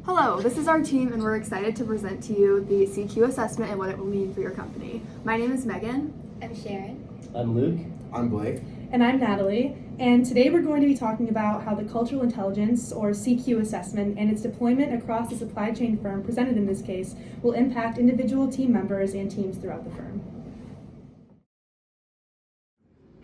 Hello, this is our team and we're excited to present to you the CQ assessment and what it will mean for your company. My name is Megan. I'm Sharon. I'm Luke. I'm Blake. And I'm Natalie, and today we're going to be talking about how the Cultural Intelligence, or CQ assessment, and its deployment across the supply chain firm presented in this case will impact individual team members and teams throughout the firm.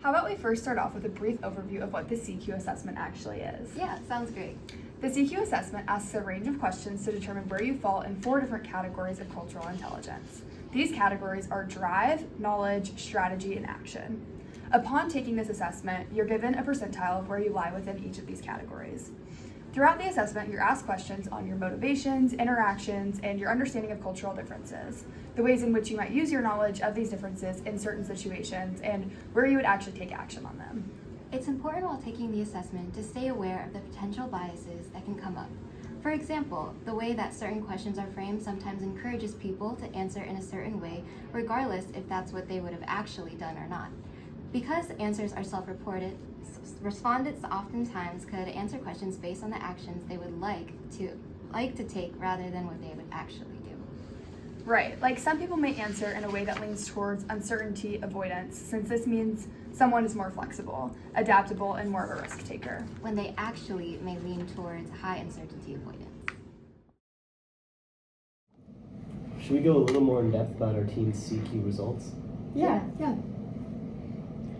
How about we first start off with a brief overview of what the CQ assessment actually is? Yeah, sounds great. The CQ assessment asks a range of questions to determine where you fall in 4 different categories of cultural intelligence. These categories are drive, knowledge, strategy, and action. Upon taking this assessment, you're given a percentile of where you lie within each of these categories. Throughout the assessment, you're asked questions on your motivations, interactions, and your understanding of cultural differences, the ways in which you might use your knowledge of these differences in certain situations, and where you would actually take action on them. It's important while taking the assessment to stay aware of the potential biases that can come up. For example, the way that certain questions are framed sometimes encourages people to answer in a certain way, regardless if that's what they would have actually done or not. Because answers are self-reported, respondents oftentimes could answer questions based on the actions they would like to take rather than what they would actually do. Right, like some people may answer in a way that leans towards uncertainty avoidance, since this means someone is more flexible, adaptable, and more of a risk taker. When they actually may lean towards high uncertainty avoidance. Should we go a little more in depth about our team's CQ results? Yeah,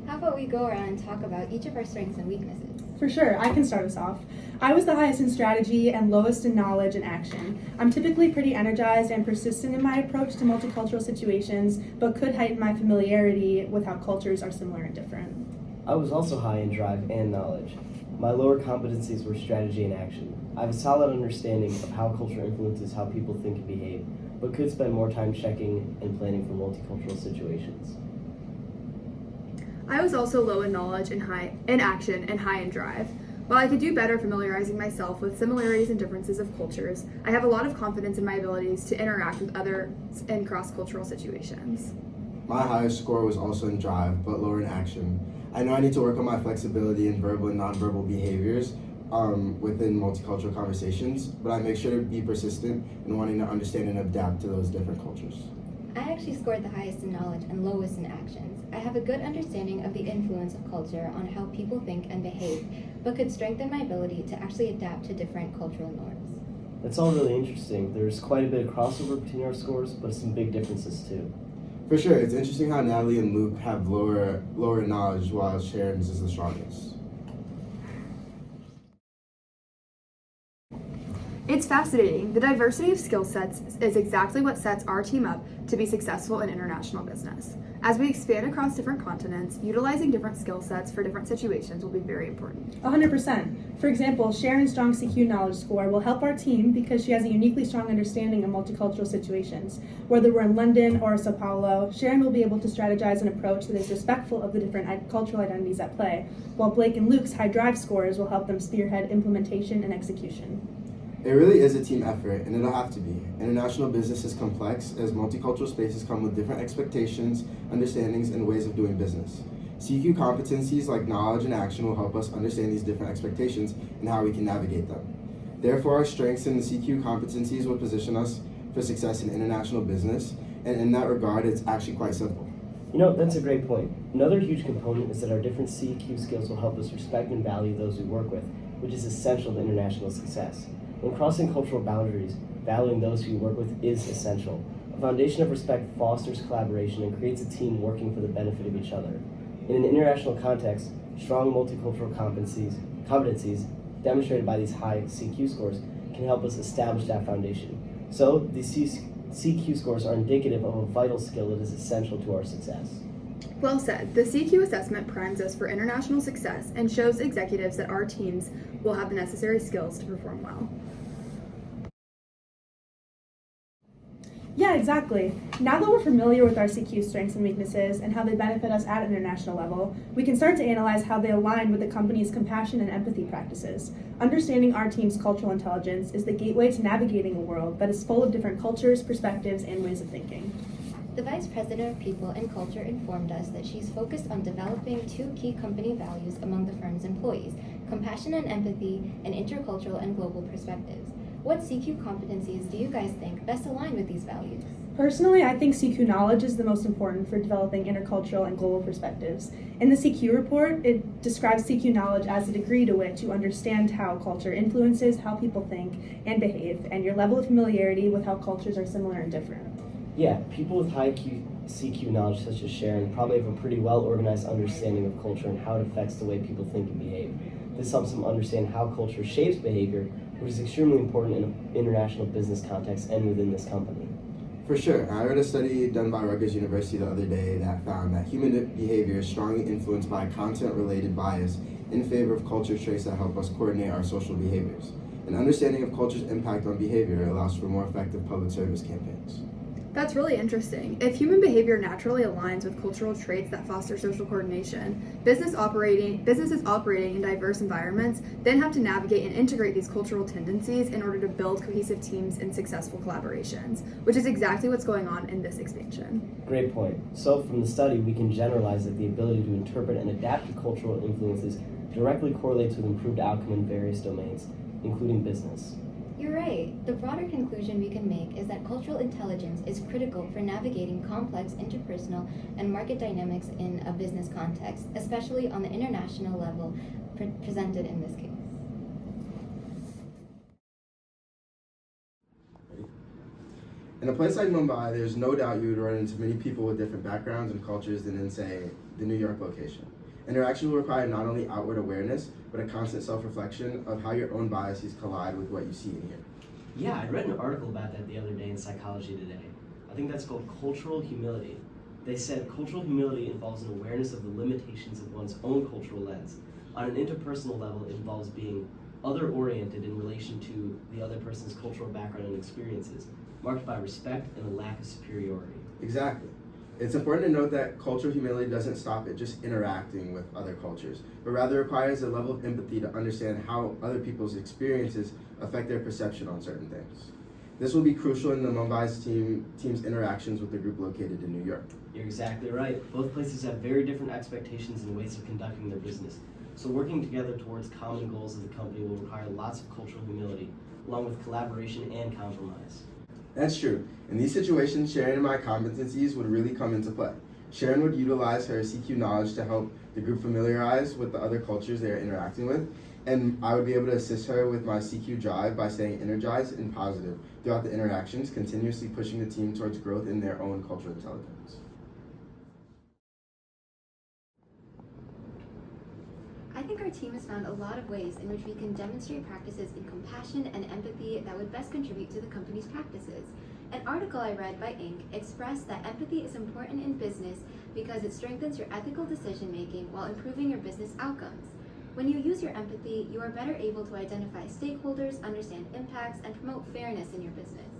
How about we go around and talk about each of our strengths and weaknesses? for sure. I can start us off. I was the highest in strategy and lowest in knowledge and action. I'm typically pretty energized and persistent in my approach to multicultural situations, but could heighten my familiarity with how cultures are similar and different. I was also high in drive and knowledge. My lower competencies were strategy and action. I have a solid understanding of how culture influences how people think and behave, but could spend more time checking and planning for multicultural situations. I was also low in knowledge and high in action and high in drive. While I could do better familiarizing myself with similarities and differences of cultures, I have a lot of confidence in my abilities to interact with others in cross-cultural situations. My highest score was also in drive, but lower in action. I know I need to work on my flexibility in verbal and nonverbal behaviors within multicultural conversations, but I make sure to be persistent in wanting to understand and adapt to those different cultures. I actually scored the highest in knowledge and lowest in actions. I have a good understanding of the influence of culture on how people think and behave, but could strengthen my ability to actually adapt to different cultural norms. That's all really interesting. There's quite a bit of crossover between our scores, but some big differences too. For sure, it's interesting how Natalie and Luke have lower knowledge while Sharon's is the strongest. It's fascinating. The diversity of skill sets is exactly what sets our team up to be successful in international business. As we expand across different continents, utilizing different skill sets for different situations will be very important. 100%. For example, Sharon's strong CQ knowledge score will help our team because she has a uniquely strong understanding of multicultural situations. Whether we're in London or Sao Paulo, Sharon will be able to strategize an approach that is respectful of the different cultural identities at play, while Blake and Luke's high drive scores will help them spearhead implementation and execution. It really is a team effort, and it'll have to be. International business is complex, as multicultural spaces come with different expectations, understandings, and ways of doing business. CQ competencies like knowledge and action will help us understand these different expectations and how we can navigate them. Therefore, our strengths in the CQ competencies will position us for success in international business, and in that regard, it's actually quite simple. You know, that's a great point. Another huge component is that our different CQ skills will help us respect and value those we work with, which is essential to international success. In crossing cultural boundaries, valuing those who you work with is essential. A foundation of respect fosters collaboration and creates a team working for the benefit of each other. In an international context, strong multicultural competencies demonstrated by these high CQ scores can help us establish that foundation. So, these CQ scores are indicative of a vital skill that is essential to our success. Well said. The CQ assessment primes us for international success and shows executives that our teams will have the necessary skills to perform well. Yeah, exactly. Now that we're familiar with our CQ strengths and weaknesses and how they benefit us at an international level, we can start to analyze how they align with the company's compassion and empathy practices. Understanding our team's cultural intelligence is the gateway to navigating a world that is full of different cultures, perspectives, and ways of thinking. The Vice President of People and Culture informed us that she's focused on developing 2 key company values among the firm's employees: compassion and empathy, and intercultural and global perspectives. What CQ competencies do you guys think best align with these values? Personally, I think CQ knowledge is the most important for developing intercultural and global perspectives. In the CQ report, it describes CQ knowledge as the degree to which you understand how culture influences how people think and behave, and your level of familiarity with how cultures are similar and different. Yeah, people with high CQ knowledge, such as Sharon, probably have a pretty well-organized understanding of culture and how it affects the way people think and behave. This helps them understand how culture shapes behavior, which is extremely important in an international business context and within this company. For sure. I read a study done by Rutgers University the other day that found that human behavior is strongly influenced by content-related bias in favor of culture traits that help us coordinate our social behaviors. An understanding of culture's impact on behavior allows for more effective public service campaigns. That's really interesting. If human behavior naturally aligns with cultural traits that foster social coordination, businesses operating in diverse environments then have to navigate and integrate these cultural tendencies in order to build cohesive teams and successful collaborations, which is exactly what's going on in this expansion. Great point. So from the study, we can generalize that the ability to interpret and adapt to cultural influences directly correlates with improved outcome in various domains, including business. You're right. The broader conclusion we can make is that cultural intelligence is critical for navigating complex interpersonal and market dynamics in a business context, especially on the international level presented in this case. In a place like Mumbai, there's no doubt you would run into many people with different backgrounds and cultures than in, say, the New York location. Interaction will require not only outward awareness, but a constant self-reflection of how your own biases collide with what you see and hear. Yeah, I read an article about that the other day in Psychology Today. I think that's called cultural humility. They said cultural humility involves an awareness of the limitations of one's own cultural lens. On an interpersonal level, it involves being other-oriented in relation to the other person's cultural background and experiences, marked by respect and a lack of superiority. Exactly. It's important to note that cultural humility doesn't stop at just interacting with other cultures, but rather requires a level of empathy to understand how other people's experiences affect their perception on certain things. This will be crucial in the Mumbai's team's interactions with the group located in New York. You're exactly right. Both places have very different expectations and ways of conducting their business. So working together towards common goals of the company will require lots of cultural humility, along with collaboration and compromise. That's true. In these situations, Sharon and my competencies would really come into play. Sharon would utilize her CQ knowledge to help the group familiarize with the other cultures they are interacting with, and I would be able to assist her with my CQ drive by staying energized and positive throughout the interactions, continuously pushing the team towards growth in their own cultural intelligence. I think our team has found a lot of ways in which we can demonstrate practices in compassion and empathy that would best contribute to the company's practices. An article I read by Inc. expressed that empathy is important in business because it strengthens your ethical decision making while improving your business outcomes. When you use your empathy, you are better able to identify stakeholders, understand impacts, and promote fairness in your business.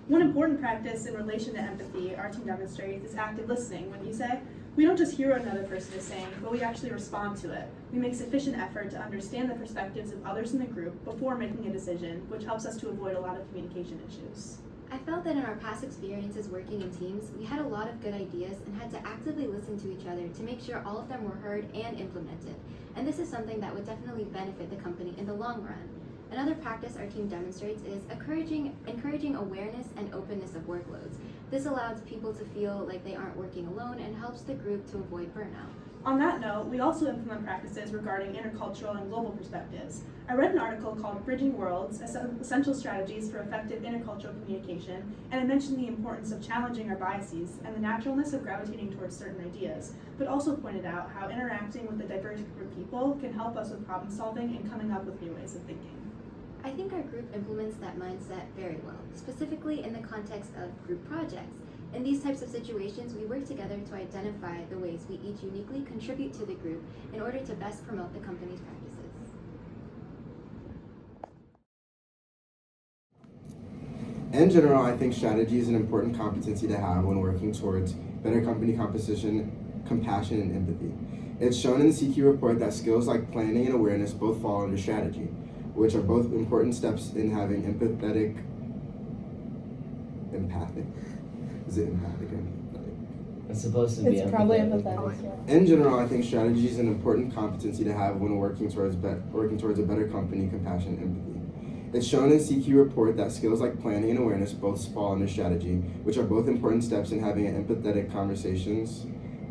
One important practice in relation to empathy our team demonstrates is active listening. When you say, we don't just hear what another person is saying, but we actually respond to it. We make sufficient effort to understand the perspectives of others in the group before making a decision, which helps us to avoid a lot of communication issues. I felt that in our past experiences working in teams, we had a lot of good ideas and had to actively listen to each other to make sure all of them were heard and implemented. And this is something that would definitely benefit the company in the long run. Another practice our team demonstrates is encouraging awareness and openness of workloads. This allows people to feel like they aren't working alone and helps the group to avoid burnout. On that note, we also implement practices regarding intercultural and global perspectives. I read an article called Bridging Worlds, Essential Strategies for Effective Intercultural Communication, and it mentioned the importance of challenging our biases and the naturalness of gravitating towards certain ideas, but also pointed out how interacting with a diverse group of people can help us with problem solving and coming up with new ways of thinking. I think our group implements that mindset very well, specifically in the context of group projects. In these types of situations, we work together to identify the ways we each uniquely contribute to the group in order to best promote the company's practices. In general, I think strategy is an important competency to have when working towards better company composition, compassion, and empathy. It's shown in the CQ report that skills like planning and awareness both fall under strategy, which are both important steps in having empathic. Is it empathic or empathetic? It's supposed to be It's probably empathetic. Yeah. In general, I think strategy is an important competency to have when working towards a better company, compassion, and empathy. It's shown in CQ report that skills like planning and awareness both fall under strategy, which are both important steps in having empathetic conversations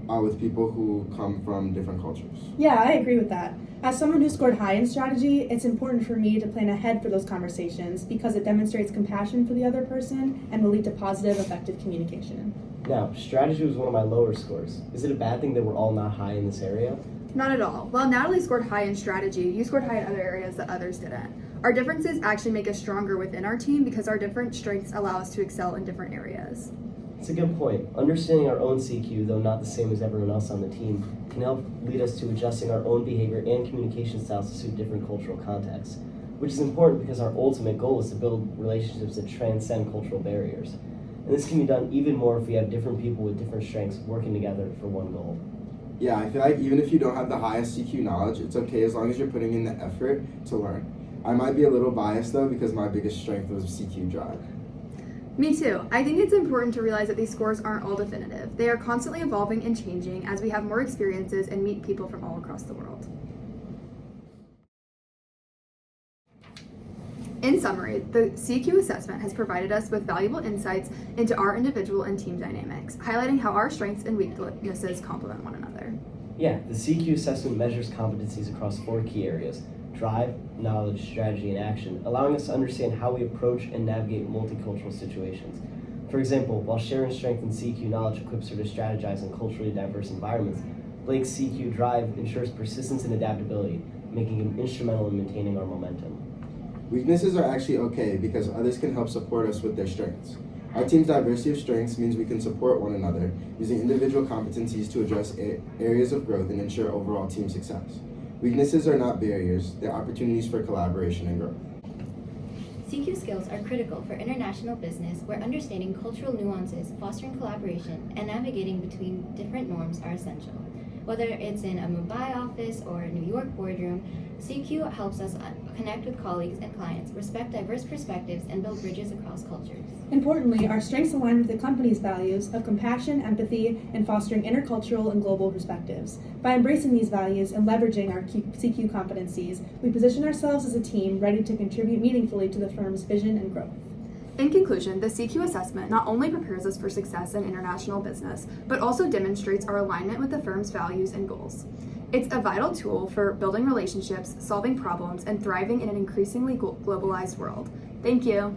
with people who come from different cultures. Yeah, I agree with that. As someone who scored high in strategy, it's important for me to plan ahead for those conversations because it demonstrates compassion for the other person and will lead to positive, effective communication. Now, strategy was one of my lower scores. Is it a bad thing that we're all not high in this area? Not at all. While Natalie scored high in strategy, you scored high in other areas that others didn't. Our differences actually make us stronger within our team because our different strengths allow us to excel in different areas. It's a good point. Understanding our own CQ, though not the same as everyone else on the team, can help lead us to adjusting our own behavior and communication styles to suit different cultural contexts, which is important because our ultimate goal is to build relationships that transcend cultural barriers. And this can be done even more if we have different people with different strengths working together for one goal. Yeah, I feel like even if you don't have the highest CQ knowledge, it's okay as long as you're putting in the effort to learn. I might be a little biased though because my biggest strength was CQ drive. Me too. I think it's important to realize that these scores aren't all definitive. They are constantly evolving and changing as we have more experiences and meet people from all across the world. In summary, the CQ assessment has provided us with valuable insights into our individual and team dynamics, highlighting how our strengths and weaknesses complement one another. Yeah, the CQ assessment measures competencies across 4 key areas: drive, knowledge, strategy, and action, allowing us to understand how we approach and navigate multicultural situations. For example, while Sharon's strength in CQ knowledge equips her to strategize in culturally diverse environments, Blake's CQ drive ensures persistence and adaptability, making him instrumental in maintaining our momentum. Weaknesses are actually okay because others can help support us with their strengths. Our team's diversity of strengths means we can support one another using individual competencies to address areas of growth and ensure overall team success. Weaknesses are not barriers, they're opportunities for collaboration and growth. CQ skills are critical for international business where understanding cultural nuances, fostering collaboration, and navigating between different norms are essential. Whether it's in a Mumbai office or a New York boardroom, CQ helps us connect with colleagues and clients, respect diverse perspectives, and build bridges across cultures. Importantly, our strengths align with the company's values of compassion, empathy, and fostering intercultural and global perspectives. By embracing these values and leveraging our CQ competencies, we position ourselves as a team ready to contribute meaningfully to the firm's vision and growth. In conclusion, the CQ assessment not only prepares us for success in international business, but also demonstrates our alignment with the firm's values and goals. It's a vital tool for building relationships, solving problems, and thriving in an increasingly globalized world. Thank you.